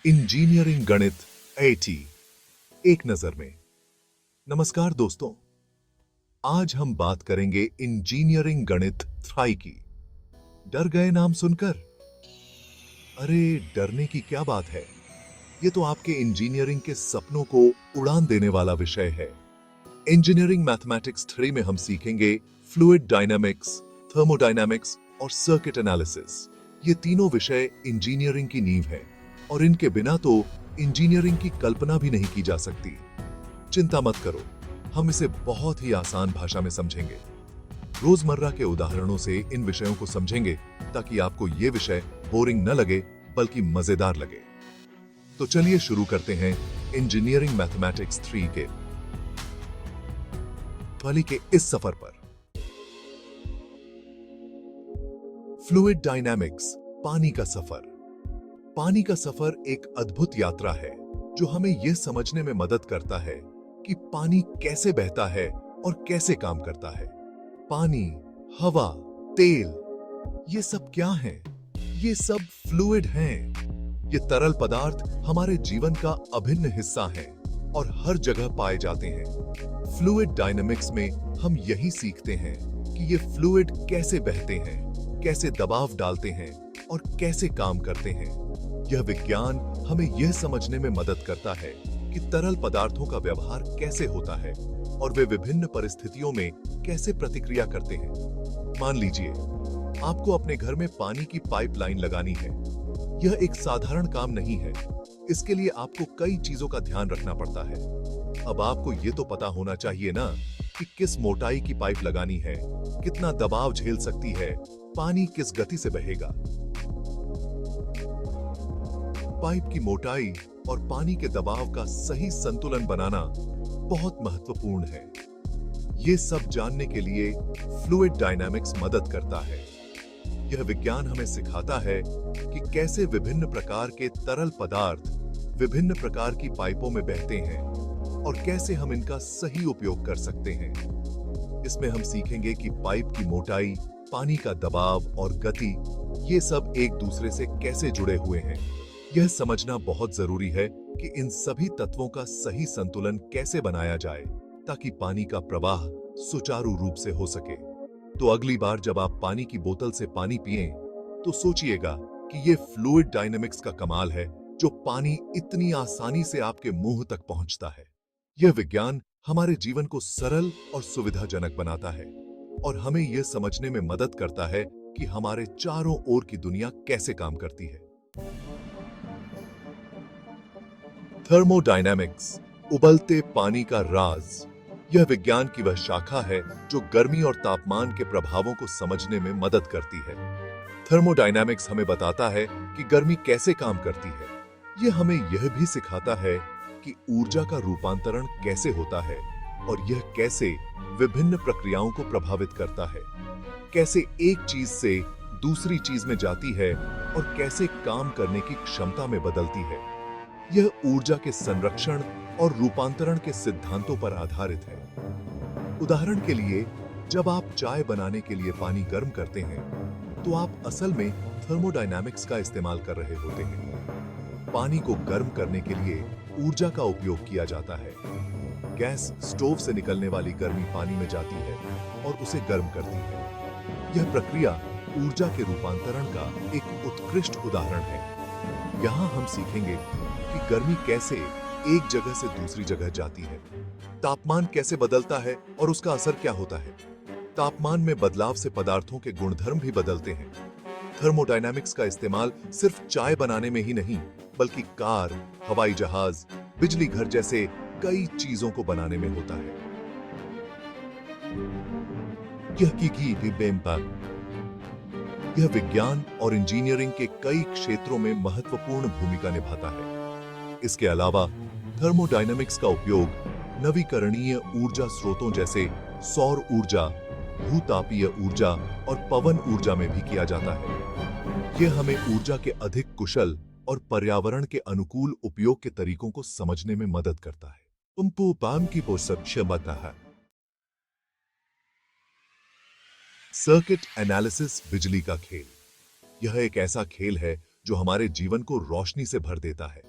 Engineering गणित 80 एक नजर में। नमस्कार दोस्तों, आज हम बात करेंगे इंजीनियरिंग गणित 3 की। डर गए नाम सुनकर? अरे डरने की क्या बात है, ये तो आपके इंजीनियरिंग के सपनों को उड़ान देने वाला विषय है। इंजीनियरिंग मैथमेटिक्स 3 में हम सीखेंगे फ्लूइड डायनामिक्स, थर्मोडायनामिक्स और सर्किट एनालिसिस। ये तीनों विषय इंजीनियरिंग की नींव है और इनके बिना तो इंजीनियरिंग की कल्पना भी नहीं की जा सकती। चिंता मत करो, हम इसे बहुत ही आसान भाषा में समझेंगे। रोजमर्रा के उदाहरणों से इन विषयों को समझेंगे ताकि आपको ये विषय बोरिंग न लगे बल्कि मजेदार लगे। तो चलिए शुरू करते हैं इंजीनियरिंग मैथमेटिक्स 3 के वाली के इस सफर पर। फ्लूइड डायनामिक्स, पानी का सफर। पानी का सफर एक अद्भुत यात्रा है जो हमें यह समझने में मदद करता है कि पानी कैसे बहता है और कैसे काम करता है। पानी, हवा, तेल, ये सब क्या है? ये सब फ्लूइड हैं। ये तरल पदार्थ हमारे जीवन का अभिन्न हिस्सा हैं और हर जगह पाए जाते हैं। फ्लूइड डायनामिक्स में हम यही सीखते हैं कि ये फ्लूइड कैसे बहते हैं, कैसे दबाव डालते हैं और कैसे काम करते हैं। यह विज्ञान हमें यह समझने में मदद करता है कि तरल पदार्थों का व्यवहार कैसे होता है और वे विभिन्न परिस्थितियों में कैसे प्रतिक्रिया करते हैं। मान लीजिए, आपको अपने घर में पानी की पाइपलाइन लगानी है। यह एक साधारण काम नहीं है। इसके लिए आपको कई चीजों का ध्यान रखना पड़ता है। अब आपको यह तो पता होना चाहिए ना कि किस मोटाई की पाइप लगानी है, कितना दबाव झेल सकती है, पानी किस गति से बहेगा। पाइप की मोटाई और पानी के दबाव का सही संतुलन बनाना बहुत महत्वपूर्ण है। ये सब जानने के लिए फ्लूइड डायनामिक्स मदद करता है। यह विज्ञान हमें सिखाता है कि कैसे विभिन्न प्रकार के तरल पदार्थ विभिन्न प्रकार की पाइपों में बहते हैं और कैसे हम इनका सही उपयोग कर सकते हैं। इसमें हम सीखेंगे कि पाइप की मोटाई, पानी का दबाव और गति, ये सब एक दूसरे से कैसे जुड़े हुए हैं। यह समझना बहुत जरूरी है कि इन सभी तत्वों का सही संतुलन कैसे बनाया जाए ताकि पानी का प्रवाह सुचारू रूप से हो सके। तो अगली बार जब आप पानी की बोतल से पानी पिएं, तो सोचिएगा कि यह फ्लूइड डायनामिक्स का कमाल है जो पानी इतनी आसानी से आपके मुंह तक पहुंचता है। यह विज्ञान हमारे जीवन को सरल और सुविधाजनक बनाता है और हमें यह समझने में मदद करता है कि हमारे चारों ओर की दुनिया कैसे काम करती है। थर्मोडायनामिक्स, उबलते पानी का राज। यह विज्ञान की वह शाखा है जो गर्मी और तापमान के प्रभावों को समझने में मदद करती है। थर्मोडायनामिक्स हमें बताता है कि गर्मी कैसे काम करती है। यह हमें यह भी सिखाता है कि ऊर्जा का रूपांतरण कैसे होता है और यह कैसे विभिन्न प्रक्रियाओं को प्रभावित करता है, कैसे एक चीज से दूसरी चीज में जाती है और कैसे काम करने की क्षमता में बदलती है। यह ऊर्जा के संरक्षण और रूपांतरण के सिद्धांतों पर आधारित है। उदाहरण के लिए, जब आप चाय बनाने के लिए पानी गर्म करते हैं, तो आप असल में थर्मोडायनामिक्स का इस्तेमाल कर रहे होते हैं। पानी को गर्म करने के लिए ऊर्जा का उपयोग किया जाता है। गैस स्टोव से निकलने वाली गर्मी पानी में जाती है और उसे गर्म करती है। यह प्रक्रिया ऊर्जा के रूपांतरण का एक उत्कृष्ट उदाहरण है। यहाँ हम सीखेंगे कि गर्मी कैसे एक जगह से दूसरी जगह जाती है, तापमान कैसे बदलता है और उसका असर क्या होता है। तापमान में बदलाव से पदार्थों के गुणधर्म भी बदलते हैं। थर्मोडायनामिक्स का इस्तेमाल सिर्फ चाय बनाने में ही नहीं, बल्कि कार, हवाई जहाज, बिजली घर जैसे कई चीजों को बनाने में होता है। यह विज्ञान और इंजीनियरिंग के कई क्षेत्रों में महत्वपूर्ण भूमिका निभाता है। इसके अलावा थर्मोडायनामिक्स का उपयोग नवीकरणीय ऊर्जा स्रोतों जैसे सौर ऊर्जा, भूतापीय ऊर्जा और पवन ऊर्जा में भी किया जाता है। यह हमें ऊर्जा के अधिक कुशल और पर्यावरण के अनुकूल उपयोग के तरीकों को समझने में मदद करता है। सर्किट एनालिसिस, बिजली का खेल। यह एक ऐसा खेल है जो हमारे जीवन को रोशनी से भर देता है।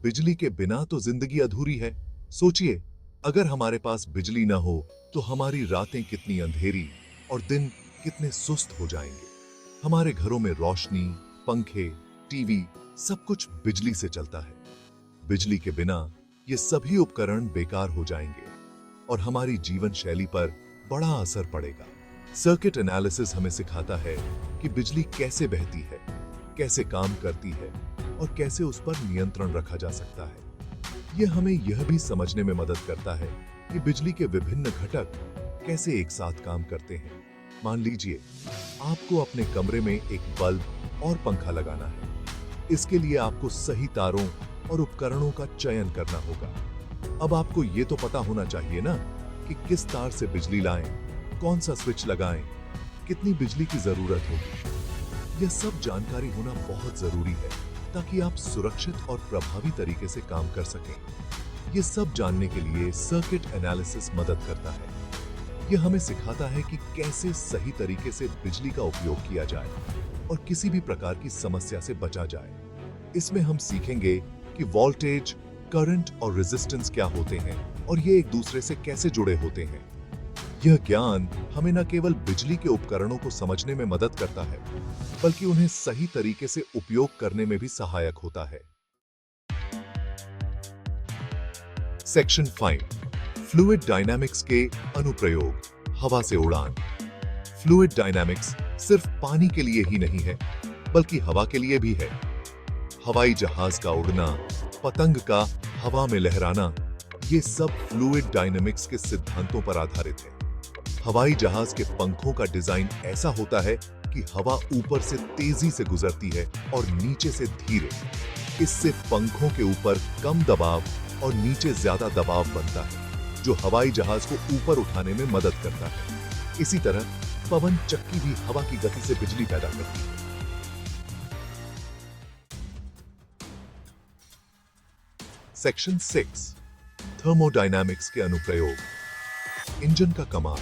बिजली के बिना तो जिंदगी अधूरी है। सोचिए, अगर हमारे पास बिजली ना हो तो हमारी रातें कितनी अंधेरी और दिन कितने सुस्त हो जाएंगे। हमारे घरों में रोशनी, पंखे, टीवी सब कुछ बिजली से चलता है। बिजली के बिना ये सभी उपकरण बेकार हो जाएंगे और हमारी जीवन शैली पर बड़ा असर पड़ेगा। सर्किट एनालिसिस हमें सिखाता है कि बिजली कैसे बहती है, कैसे काम करती है और कैसे उस पर नियंत्रण रखा जा सकता है। यह हमें यह भी समझने में मदद करता है कि बिजली के विभिन्न घटक कैसे एक साथ काम करते हैं। मान लीजिए, आपको अपने कमरे में एक बल्ब और पंखा लगाना है। इसके लिए आपको सही तारों और उपकरणों का चयन करना होगा। अब आपको ये तो पता होना चाहिए ना कि किस तार से बिजली लाएं, कौन सा स्विच लगाएं, कितनी बिजली की जरूरत होगी। यह सब जानकारी होना बहुत जरूरी है ताकि आप सुरक्षित और प्रभावी तरीके से काम कर सकें। ये सब जानने के लिए सर्किट एनालिसिस मदद करता है। यह हमें सिखाता है कि कैसे सही तरीके से बिजली का उपयोग किया जाए और किसी भी प्रकार की समस्या से बचा जाए। इसमें हम सीखेंगे कि वोल्टेज, करंट और रेजिस्टेंस क्या होते हैं और ये एक दूसरे से कैसे जुड़े होते हैं। यह ज्ञान हमें न केवल बिजली के उपकरणों को समझने में मदद करता है, बल्कि उन्हें सही तरीके से उपयोग करने में भी सहायक होता है। सेक्शन 5, फ्लूइड डायनामिक्स के अनुप्रयोग, हवा से उड़ान। फ्लूइड डायनामिक्स सिर्फ पानी के लिए ही नहीं है, बल्कि हवा के लिए भी है। हवाई जहाज का उड़ना, पतंग का हवा में लहराना, ये सब फ्लूइड डायनामिक्स के सिद्धांतों पर आधारित है। हवाई जहाज के पंखों का डिजाइन ऐसा होता है कि हवा ऊपर से तेजी से गुजरती है और नीचे से धीरे। इससे पंखों के ऊपर कम दबाव और नीचे ज्यादा दबाव बनता है, जो हवाई जहाज को ऊपर उठाने में मदद करता है। इसी तरह पवन चक्की भी हवा की गति से बिजली पैदा करती है। सेक्शन 6, थर्मोडायनामिक्स के अनुप्रयोग, इंजन का कमाल।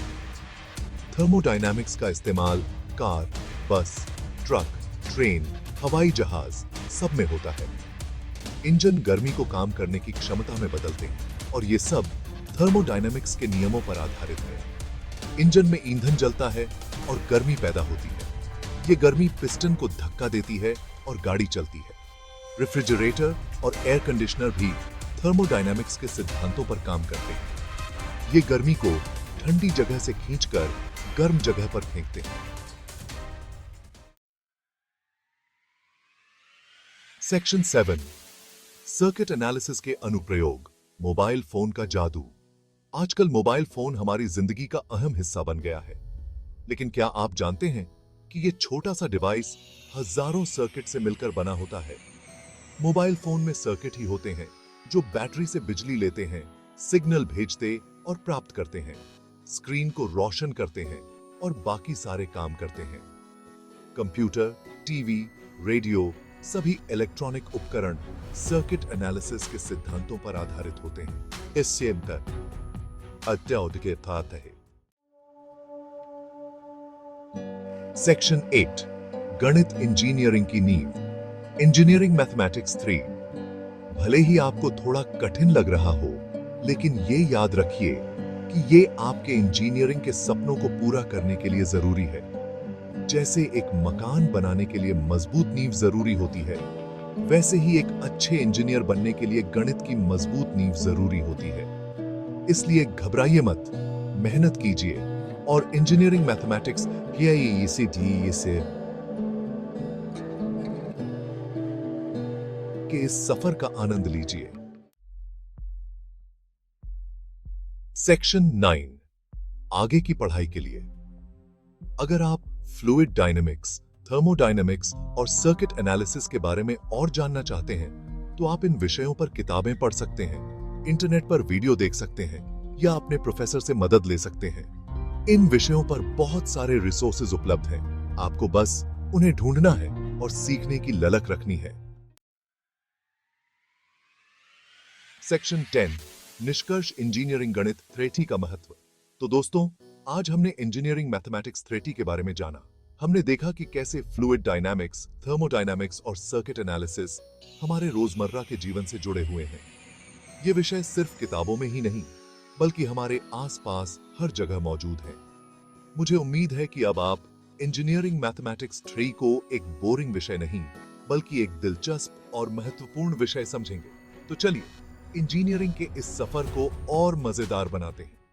थर्मोडायनामिक्स का इस्तेमाल कार, बस, ट्रक, ट्रेन, हवाई जहाज सब में होता है। इंजन गर्मी को काम करने की क्षमता में बदलते हैं और ये सब थर्मोडायनामिक्स के नियमों पर आधारित है। इंजन में ईंधन जलता है और गर्मी पैदा होती है। ये गर्मी पिस्टन को धक्का देती है और गाड़ी चलती है। रेफ्रिजरेटर और एयर कंडीशनर भी थर्मोडायनामिक्स के सिद्धांतों पर काम करते हैं। ये गर्मी को ठंडी जगह से खींचकर गर्म जगह पर फेंकते हैं। सेक्शन 7, सर्किट एनालिसिस के अनुप्रयोग, मोबाइल फोन का जादू। आजकल मोबाइल फोन हमारी जिंदगी का अहम हिस्सा बन गया है, लेकिन क्या आप जानते हैं कि यह छोटा सा डिवाइस हजारों सर्किट से मिलकर बना होता है। मोबाइल फोन में सर्किट ही होते हैं जो बैटरी से बिजली लेते हैं, सिग्नल भेजते और प्राप्त करते हैं, स्क्रीन को रोशन करते हैं और बाकी सारे काम करते हैं। कंप्यूटर, टीवी, रेडियो, सभी इलेक्ट्रॉनिक उपकरण सर्किट एनालिसिस के सिद्धांतों पर आधारित होते हैं। इससे अत्याधुनिक है। सेक्शन 8, गणित इंजीनियरिंग की नींव, इंजीनियरिंग मैथमेटिक्स 3। भले ही आपको थोड़ा कठिन लग रहा हो, लेकिन ये याद रखिए कि ये आपके इंजीनियरिंग के सपनों को पूरा करने के लिए जरूरी है। जैसे एक मकान बनाने के लिए मजबूत नींव जरूरी होती है, वैसे ही एक अच्छे इंजीनियर बनने के लिए गणित की मजबूत नींव जरूरी होती है। इसलिए घबराइए मत, मेहनत कीजिए और इंजीनियरिंग मैथमेटिक्स के इस सफर का आनंद लीजिए। सेक्शन 9, आगे की पढ़ाई के लिए। अगर आप फ्लूइड डायनामिक्स, थर्मोडायनामिक्स और सर्किट एनालिसिस के बारे में और जानना चाहते हैं, तो आप इन विषयों पर किताबें पढ़ सकते हैं, इंटरनेट पर वीडियो देख सकते हैं या अपने प्रोफेसर से मदद ले सकते हैं। इन विषयों पर बहुत सारे रिसोर्सेज उपलब्ध हैं। आपको बस उन्हें ढूंढना है और सीखने की ललक रखनी है। सेक्शन 10, निष्कर्ष इंजीनियरिंग गणित 3 का महत्व। तो दोस्तों, आज हमने इंजीनियरिंग मैथमेटिक्स 3 के बारे में जाना। हमने देखा कि कैसे फ्लूइड डायनामिक्स, थर्मोडायनामिक्स और सर्किट एनालिसिस हमारे रोजमर्रा के जीवन से जुड़े हुए हैं। ये विषय सिर्फ किताबों में ही नहीं, बल्कि हमारे आसपास हर जगह मौजूद हैं। मुझे उम्मीद है कि अब आप इंजीनियरिंग मैथमेटिक्स 3 को एक बोरिंग विषय नहीं, बल्कि एक दिलचस्प और महत्वपूर्ण विषय समझेंगे। तो चलिए इंजीनियरिंग के इस सफर को और मजेदार बनाते हैं।